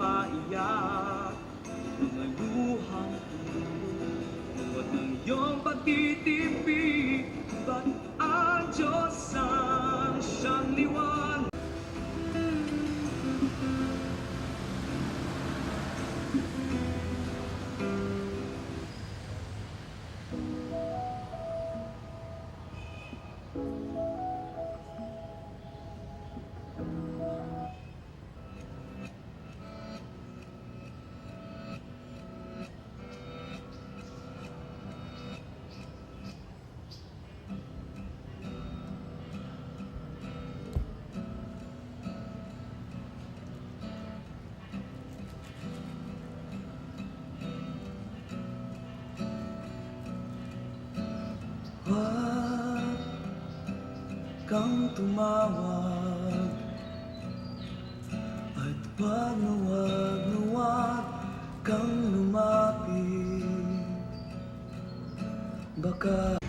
paiyak, mga luhang tungkol ng iyong pagtitipid. Ba't ang Diyos ang siyang liwanag? Huwag kang tumawag at wag na wag kang lumapit. Baka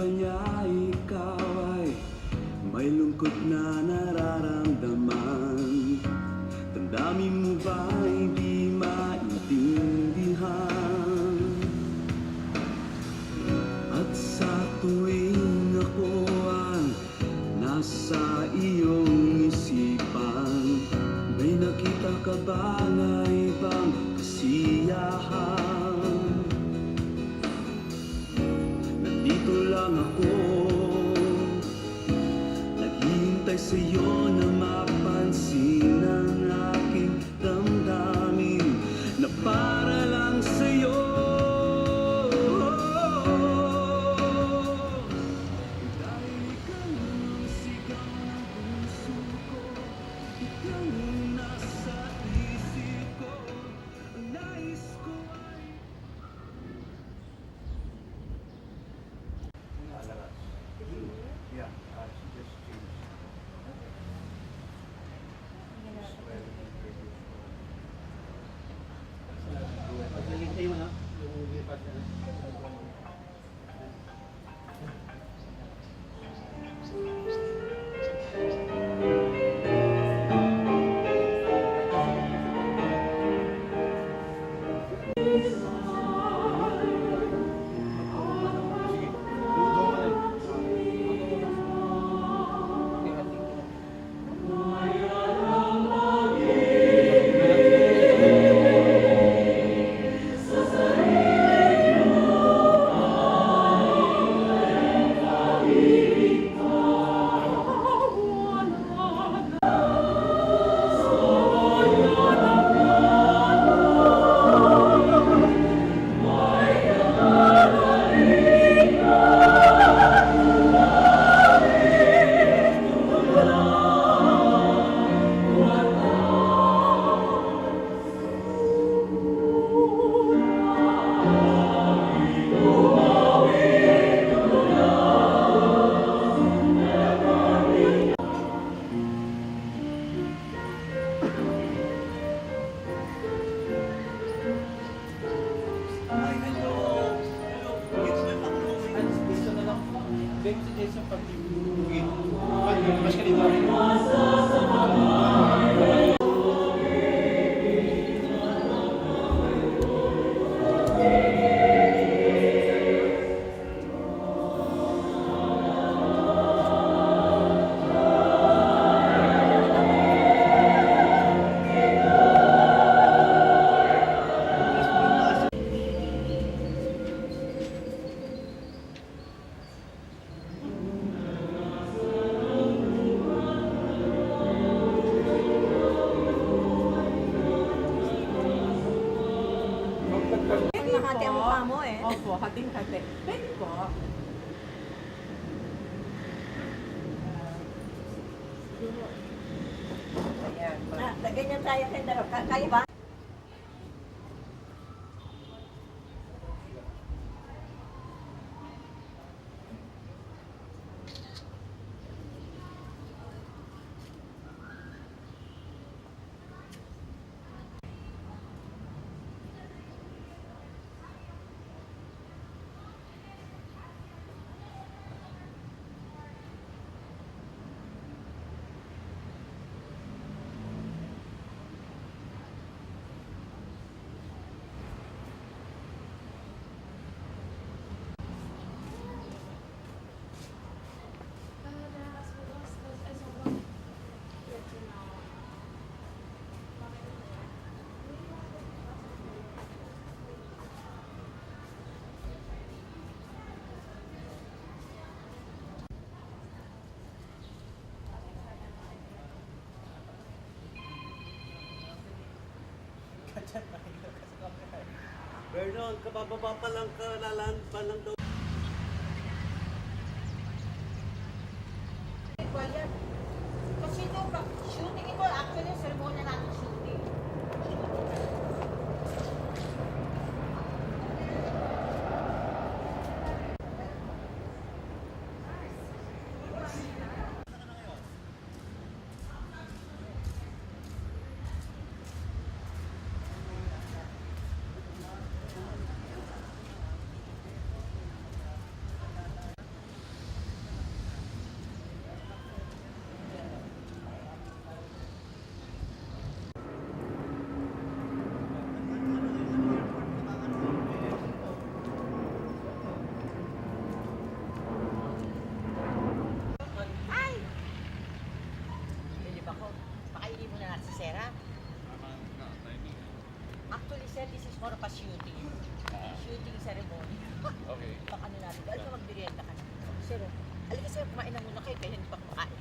ba niya ikaw ay may lungkot na nararamdaman? Damdamin mo ba hindi maintindihan? At sa tuwing ako ang nasa iyong isipan, may nakita ka ba na ibang kasiyahan? Dito lang ako, naghihintay sa'yo na mapansin ang aking damdamin na para lang sa'yo. Dahil ikaw ang sigaw ng puso ko, ikaw ang nasa isip ko, ang nais ko ay yeah, she just changed. Paglilintay mo na, yung lipat na. sa pag-ibig. Mas kanito. mahati ang mukha mo eh. Opo, hating-hati. Pwede po. Ayan. Ganyan tayo kayo dalawa. Kaya ba? Vernon, kabababa pa lang ka, lalaan pa lang daw. Kasi ito, shooting ito, actually, sermonya natin shooting. Actually, sir, this is more of a shooting. Shooting ceremony. Okay. Pang ano natin. Alam mo, magbirienda ka na. Sir, alika sir, kumain na muna kayo, kaya hindi pa kumakain.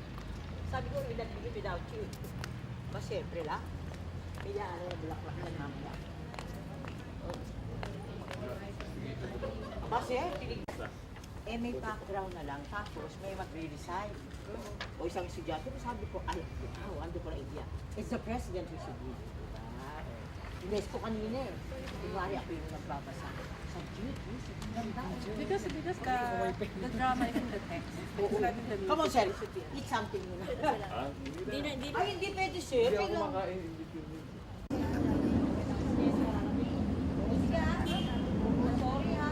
Sabi ko, we'll not live without you. Ba, syempre lang. Kaya ano, bulak-bulak na namin lang. Ba, sir, tinig. May background na lang, tapos may magre-resign. O isang estudyante, sabi ko, ay, ando ko na idea. It's the president who should lead. Ines ko kanina eh. Kunwari ako yung nagbabasa. Sa duties, ganda. Because the drama is in the text. It's not in the music. Come on, sir. Eat something muna. Ay, hindi pwede, sir. Hindi ako kumakain in between. Sige, ha? Sorry, ha?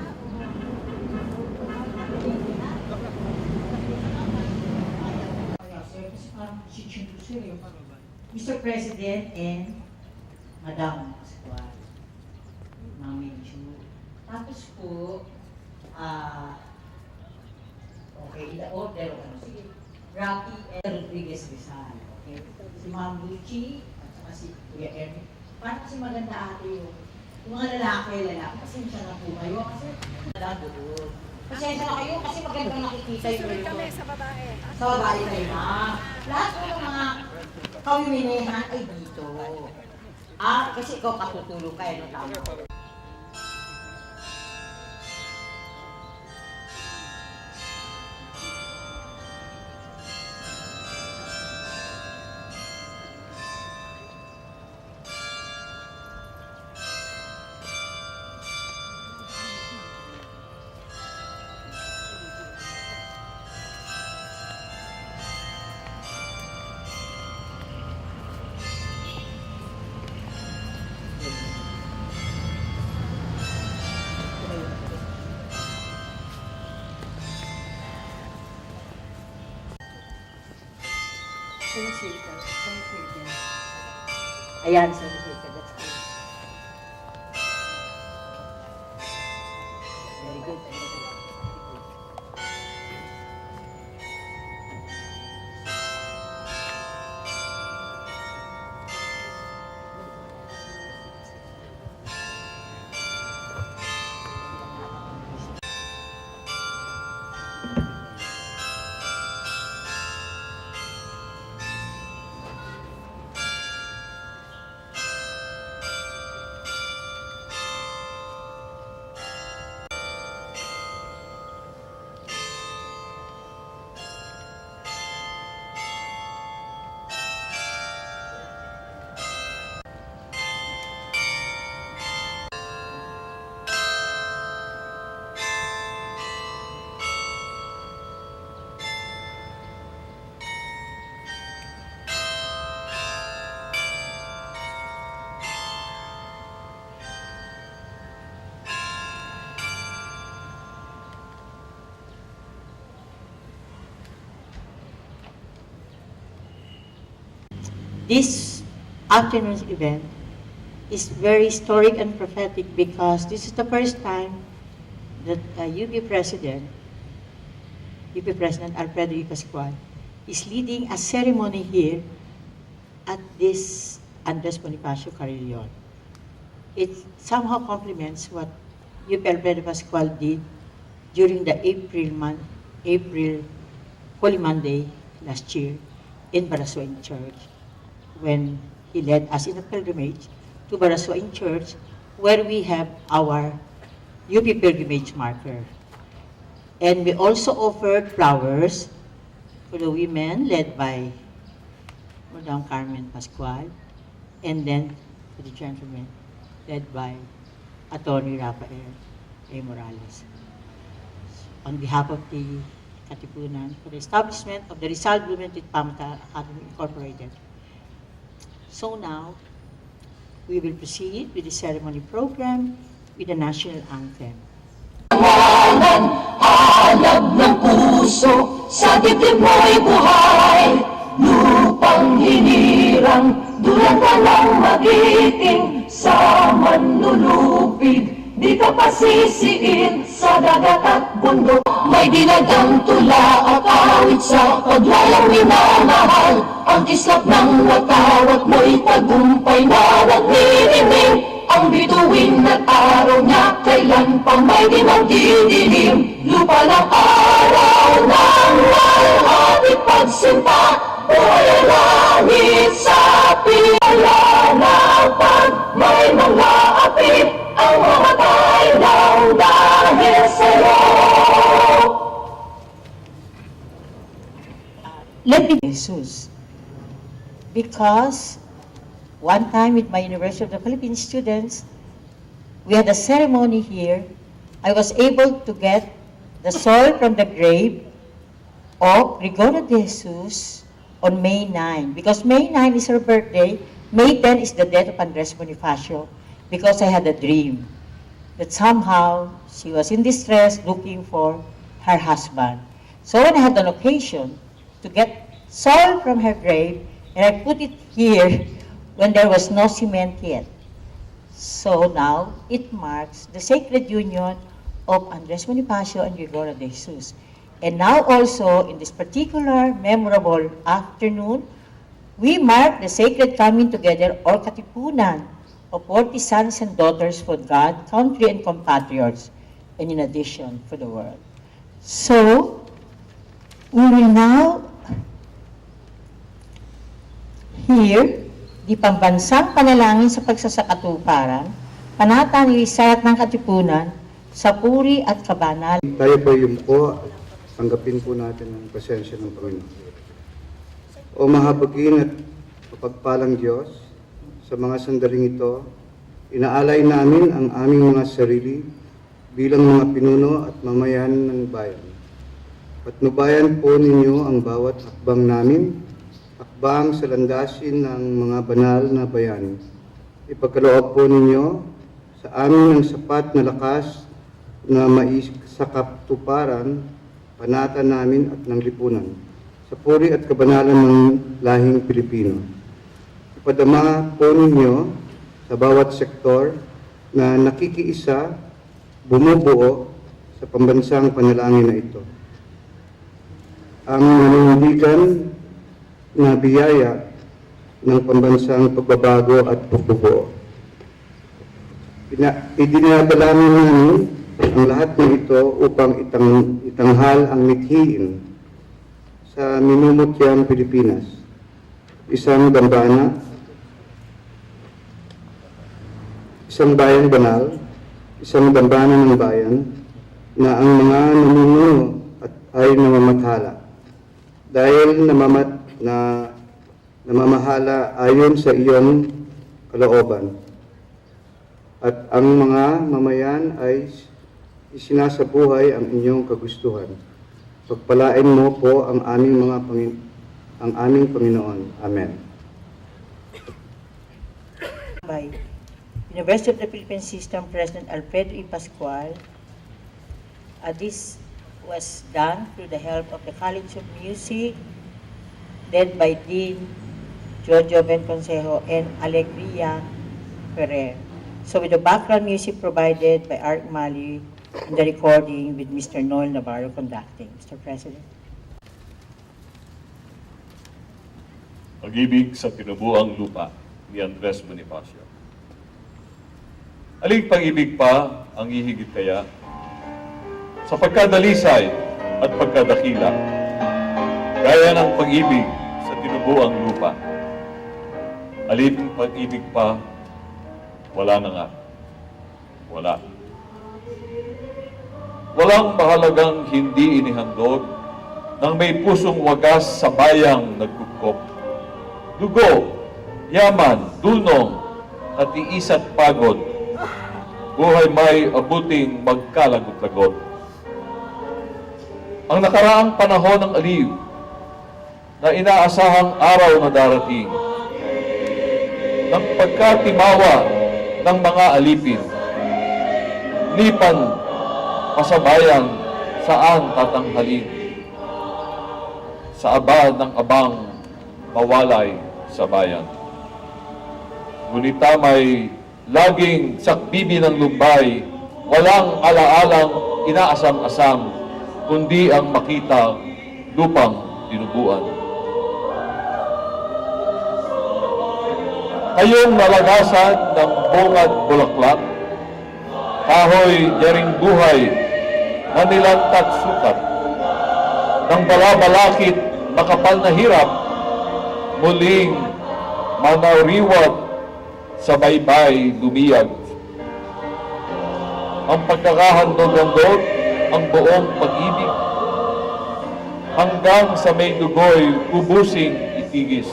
Sir, kasi parang si sir eh. Mr. President and Madam Pascual, Mami Ju. Tapos po, okay, in the order, sige, Rocky and Rodriguez Rizal, okay? Si Ma'am Luchi, at saka si Kuya Ernie. Parang kasi maganda ate yung mga lalaki, pasensya na po kayo, kasi doon. Pasensya na kayo, kasi magandang nakikita yung Susunod kami sa babae. sa babae kayo na. Lahat po ng mga kawiminehan ay dito. Kasi ikaw katutulong kaya no tama. Ayan, sorry, that's good. Very good. this afternoon's event is very historic and prophetic because this is the first time that UP President Alfredo E. Pascual is leading a ceremony here at this Andres Bonifacio Carrillo. It somehow complements what UP Alfredo Pascual did during the April Holy Monday last year in Barasuain Church, when he led us in a pilgrimage to Barasuain Church, where we have our UP pilgrimage marker. And we also offered flowers for the women led by Madam Carmen Pascual, and then for the gentlemen led by Attorney Rafael A. Morales. On behalf of the Katipunan, for the establishment of the Rizal Blumentritt Pamata Academy Incorporated. So now, we will proceed with the ceremony program with the national anthem. Alab ng puso, sa dibdib mo'y buhay. Lupang hinirang, dulang ka ng magiting. Sa manlulupig, di ka pasisiin. Sa dagat at bundok, may dinadang tula at awit sa paglayang minamahal. Ang kislap ng watawat mo'y tagumpay na nagnirimim. Ang bituin at araw niya, kailan pa may di magdidilim. Lupa ng araw ng malhating pagsimpa, buhay ang langit sa pinalalapan. May mga api, ang mamatay lang dahil sa'yo. Let me Jesus, because one time with my University of the Philippines students, we had a ceremony here. I was able to get the soul from the grave of Gregoria de Jesus on May 9, because May 9 is her birthday. May 10 is the death of Andres Bonifacio, because I had a dream that somehow she was in distress looking for her husband. So when I had an occasion to get soil from her grave, and I put it here when there was no cement yet. So now, it marks the sacred union of Andres Bonifacio and Gregoria de Jesus. And now also, in this particular memorable afternoon, we mark the sacred coming together or katipunan of 40 sons and daughters for God, country, and compatriots, and in addition, for the world. So, we will now hear di pambansang panalangin sa pagsasakatuparan, panata ni Isayat ng Katipunan, sa puri at kabanal. Tayo po yung po, tanggapin po natin ang presensya ng Panginoon. O mahabagin at mapagpalang Diyos, sa mga sandaling ito, inaalay namin ang aming mga sarili bilang mga pinuno at mamayan ng bayan. Patnubayan po ninyo ang bawat hakbang namin, hakbang sa landasin ng mga banal na bayani. Ipagkaloob po ninyo sa amin ng sapat na lakas na maisakatuparan, panata namin at ng lipunan, sa puri at kabanalan ng lahing Pilipino. Ipadama po ninyo sa bawat sektor na nakikiisa, bumubuo sa pambansang panalangin na ito. Ang nanindigan na biyaya ng pambansang pagbabago at pagbubuo. Idinadalangin namin ang lahat ng ito upang itanghal ang mithiin sa minumutyang Pilipinas. Isang dambana, isang bayang banal, isang dambana ng bayan na ang mga namumuno ay namamathala. Dahil namamahala ayon sa iyong kalooban. At ang mga mamayan ay isinasabuhay ang inyong kagustuhan. Pagpalain mo po ang aming Panginoon. Amen. By University of the Philippine System President Alfredo E. Pascual, this was done through the help of the College of Music, led by Dean Giorgio Benconsejo, and Alegria Ferrer. So with the background music provided by Art Mali and the recording with Mr. Noel Navarro conducting. Mr. President. Pag-ibig sa tinubuang lupa ni Andres Bonifacio. Aling pag-ibig pa ang hihigit kaya sa pagkadalisay at pagkadakila, gaya ng pag-ibig sa tinubuang lupa. Alin pag-ibig pa, wala na nga. Wala. Walang mahalagang hindi inihandog ng may pusong wagas sa bayang nagkukop. Dugo, yaman, dunong, at iisa't pagod, buhay may abuting magkalagot-lagot. Ang nakaraang panahon ng aliw na inaasahang araw na darating, ng pagkatimawa ng mga alipin, lipan pasabayan saan tatanghalin, sa aba ng abang mawalay sa bayan. Ngunit may laging sakbibi ng lumbay, walang alaalang inaasam-asam, kundi ang makita lupang tinubuan. Kayong nalagasan ng bungad bulaklak, kahoy nyaring buhay na nilantat sukat, ng balabalakit makapal na hirap, muling manariwat sa baybay lumiyag. Ang pagkakahandog-handog, ang buong pag-ibig, hanggang sa may dugoy ubusing itigis.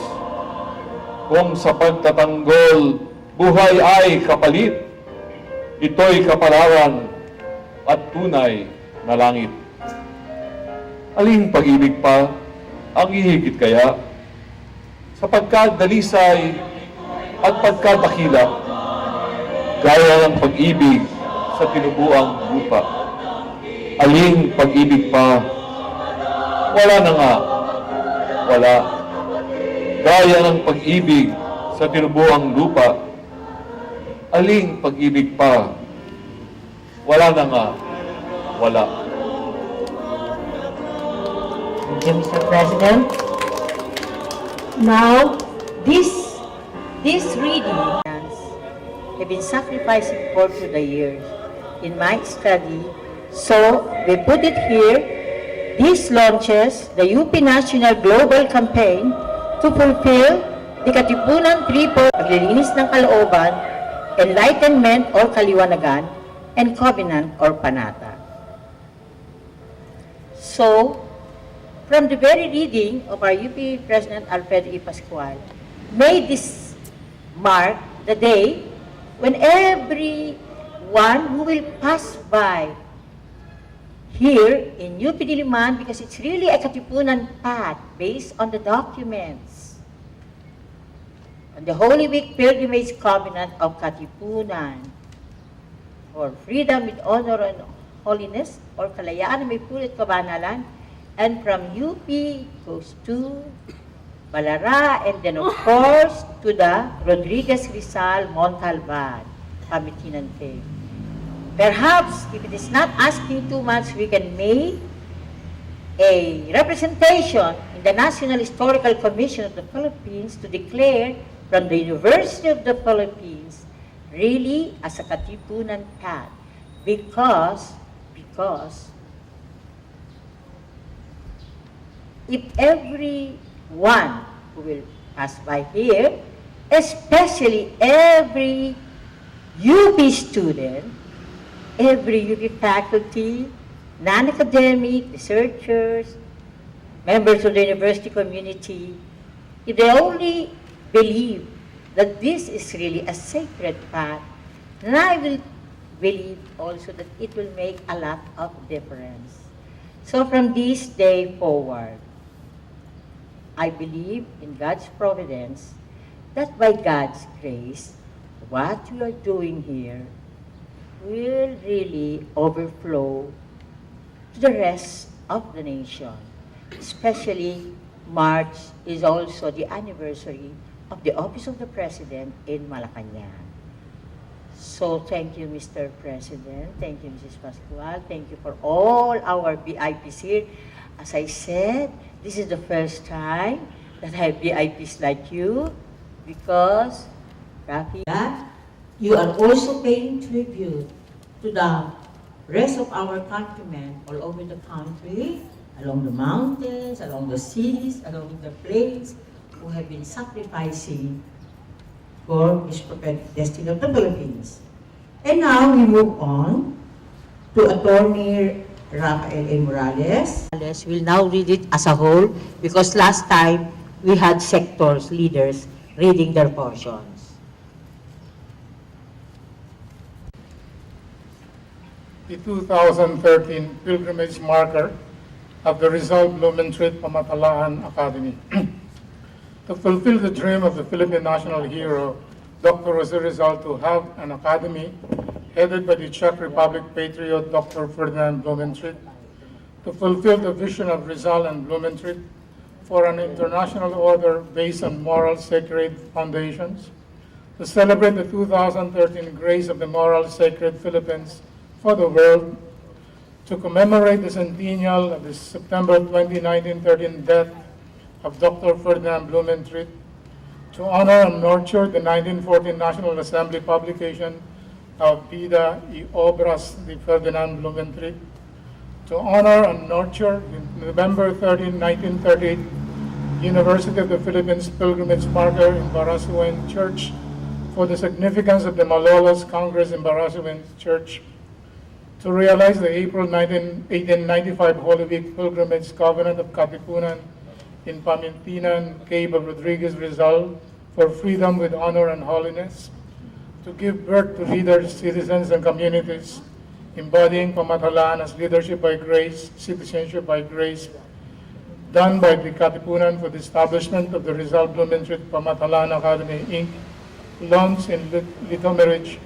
Kung sa pagtatanggol, buhay ay kapalit, ito'y kapalaran at tunay na langit. Aling pag-ibig pa ang hihigit kaya sa pagkadalisay at pagkadakila, gaya ng pag-ibig sa tinubuang lupa. Aling pag-ibig pa, wala na nga, wala. Gaya ng pag-ibig sa tinubuang lupa, aling pag-ibig pa, wala na nga, wala. Thank you, Mr. President. Now, this reading have been sacrificing for through the years in my study. So, we put it here. This launches the UP National Global Campaign to fulfill the Katipunan Triple, paglilinis ng kalooban, enlightenment or kaliwanagan, and covenant or panata. So, from the very reading of our UP President Alfredo E. Pascual, may this mark the day when everyone who will pass by here in UP Diliman, because it's really a Katipunan path based on the documents, on the Holy Week Pilgrimage Covenant of Katipunan, for freedom with honor and holiness, or kalayaan na may pulit kabanalan, and from UP goes to Balara, and then of course to the Rodriguez Rizal Montalban, Pamitinan Cave. Perhaps, if it is not asking too much, we can make a representation in the National Historical Commission of the Philippines to declare from the University of the Philippines really as a Katipunan path, because if everyone who will pass by here, especially every UP student, every UP faculty, non-academic, researchers, members of the university community, if they only believe that this is really a sacred path, then I will believe also that it will make a lot of difference. So from this day forward, I believe in God's providence that by God's grace, what you are doing here will really overflow to the rest of the nation. Especially, March is also the anniversary of the Office of the President in Malacanang. So thank you, Mr. President. Thank you, Mrs. Pascual. Thank you for all our VIPs here. As I said, this is the first time that I have VIPs like you because, Rafi, you are also paying tribute to the rest of our countrymen all over the country, along the mountains, along the seas, along the plains, who have been sacrificing for this prophetic destiny of the Philippines. And now we move on to Attorney Rafael A. Morales. We'll now read it as a whole because last time we had sectors, leaders, reading their portions. The 2013 pilgrimage marker of the Rizal Blumentritt Pamatalaan Academy. To fulfill the dream of the Philippine national hero, Dr. Jose Rizal, to have an academy headed by the Czech Republic patriot Dr. Ferdinand Blumentritt, to fulfill the vision of Rizal and Blumentritt for an international order based on moral sacred foundations, to celebrate the 2013 Grace of the Moral Sacred Philippines for the world, to commemorate the centennial of the September 20, 1913 death of Dr. Ferdinand Blumentritt, to honor and nurture the 1914 National Assembly publication of Vida y Obras de Ferdinand Blumentritt, to honor and nurture the November 13, 1938 University of the Philippines pilgrimage marker in Barasuan Church for the significance of the Malolos Congress in Barasuan Church, to realize the April 1895 Holy Week pilgrimage covenant of Katipunan in Pamintinan, Cave of Rodriguez Rizal, for freedom with honor and holiness, to give birth to leaders, citizens, and communities, embodying Pamatalaan as leadership by grace, citizenship by grace, done by the Katipunan for the establishment of the Rizal Blumentritt Pamatalaan Academy, Inc., launched in Litomirich,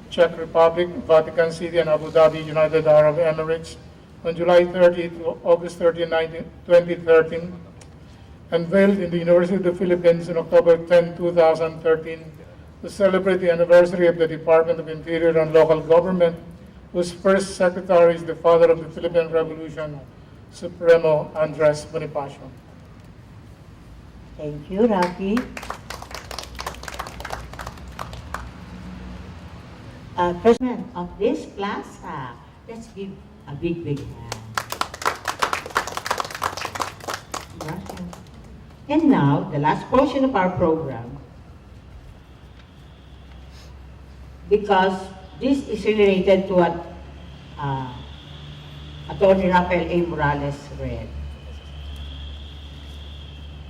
Czech Republic, Vatican City, and Abu Dhabi, United Arab Emirates, on July 30 to August 30, 2013, unveiled in the University of the Philippines on October 10, 2013, to celebrate the anniversary of the Department of Interior and Local Government, whose first secretary is the father of the Philippine Revolution, Supremo Andres Bonifacio. Thank you, Rafi. President of this plaza, let's give a big, big hand. Gracias. And now, the last portion of our program, because this is related to what Attorney Rafael A. Morales read.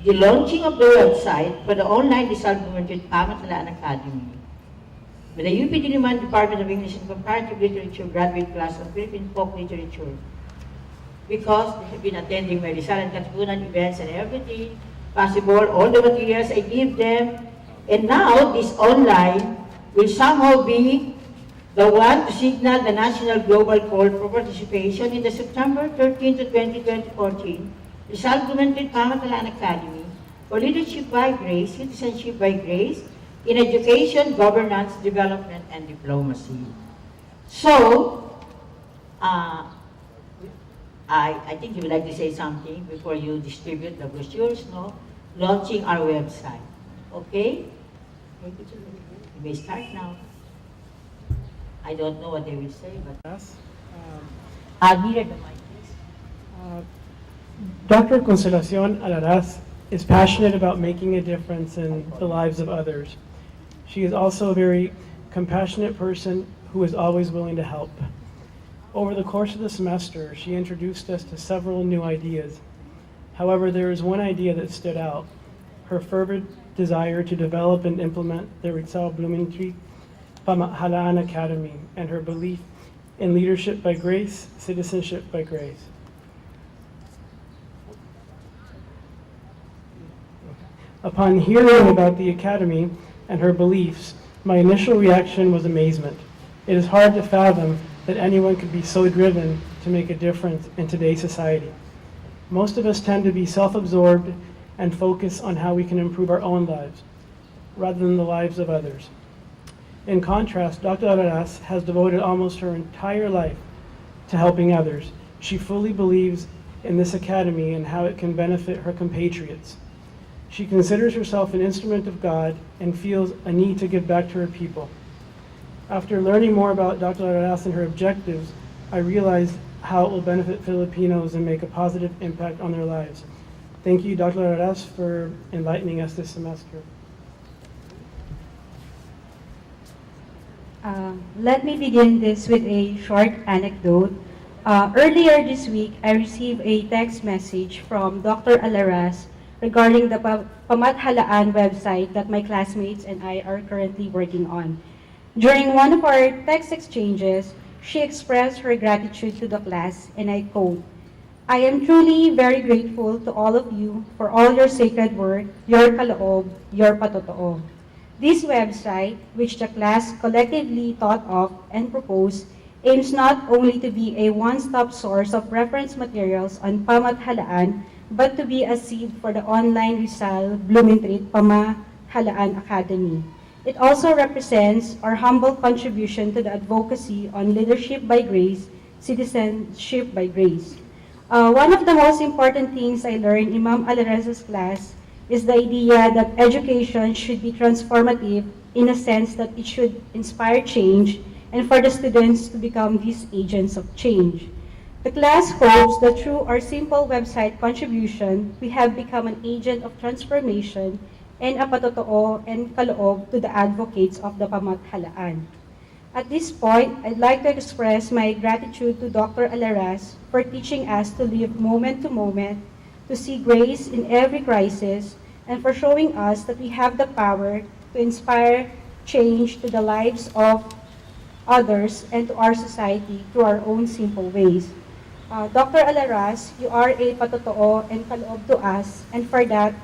The launching of the website for the online Rizal Blumentritt Pamatalaan Academy with the UP Diliman Department of English and Comparative Literature graduate class of Philippine Folk Literature, because they have been attending my Rizal and Katipunan events and everything possible, all the materials I give them, and now this online will somehow be the one to signal the national global call for participation in the September 13 to 20, 2014 Rizal Blumentritt Pamatalaan Academy for Leadership by Grace, Citizenship by Grace, in Education, Governance, Development, and Diplomacy. So, I think you would like to say something before you distribute the brochures, no? Launching our website. Okay? You may start now. I don't know what they will say, but... Yes. Near the mic, please. Dr. Consolacion Alaraz is passionate about making a difference in the lives of others. She is also a very compassionate person who is always willing to help. Over the course of the semester, she introduced us to several new ideas. However, there is one idea that stood out: her fervent desire to develop and implement the Rizal Blumentritt Pamatalaan Academy, and her belief in leadership by grace, citizenship by grace. Upon hearing about the academy and her beliefs, my initial reaction was amazement. It is hard to fathom that anyone could be so driven to make a difference in today's society. Most of us tend to be self-absorbed and focus on how we can improve our own lives. rather than the lives of others. In contrast, Dr. Alaraz has devoted almost her entire life to helping others. She fully believes in this academy and how it can benefit her compatriots. She considers herself an instrument of God and feels a need to give back to her people. After learning more about Dr. Alaraz and her objectives, I realized how it will benefit Filipinos and make a positive impact on their lives. Thank you, Dr. Alaraz, for enlightening us this semester. Let me begin this with a short anecdote. Earlier this week, I received a text message from Dr. Alaraz regarding the Pamathalaan website that my classmates and I are currently working on. During one of our text exchanges, she expressed her gratitude to the class, and I quote, "I am truly very grateful to all of you for all your sacred work, your kaloob, your patotoo." This website, which the class collectively thought of and proposed, aims not only to be a one-stop source of reference materials on Pamathalaan, but to be a seed for the online Rizal Blumentritt Pamathalaan Academy. It also represents our humble contribution to the advocacy on leadership by grace, citizenship by grace. One of the most important things I learned in Ma'am Alaraz's class is the idea that education should be transformative in a sense that it should inspire change and for the students to become these agents of change. The class hopes that through our simple website contribution, we have become an agent of transformation and a patotoo and kaloob to the advocates of the Pamathalaan. At this point, I'd like to express my gratitude to Dr. Alaraz for teaching us to live moment to moment, to see grace in every crisis, and for showing us that we have the power to inspire change to the lives of others and to our society through our own simple ways. Dr. Alaraz, you are a patotoo and kaloob to us, and for that,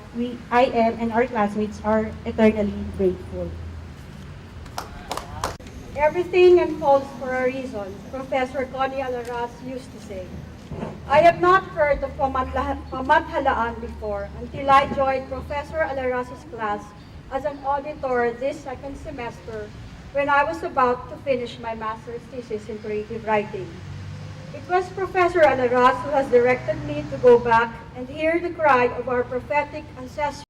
I am and our classmates are eternally grateful. Everything unfolds for a reason, Professor Connie Alaraz used to say. I have not heard of Pamathalaan before until I joined Professor Alaraz's class as an auditor this second semester when I was about to finish my master's thesis in creative writing. It was Professor Alaraz who has directed me to go back and hear the cry of our prophetic ancestors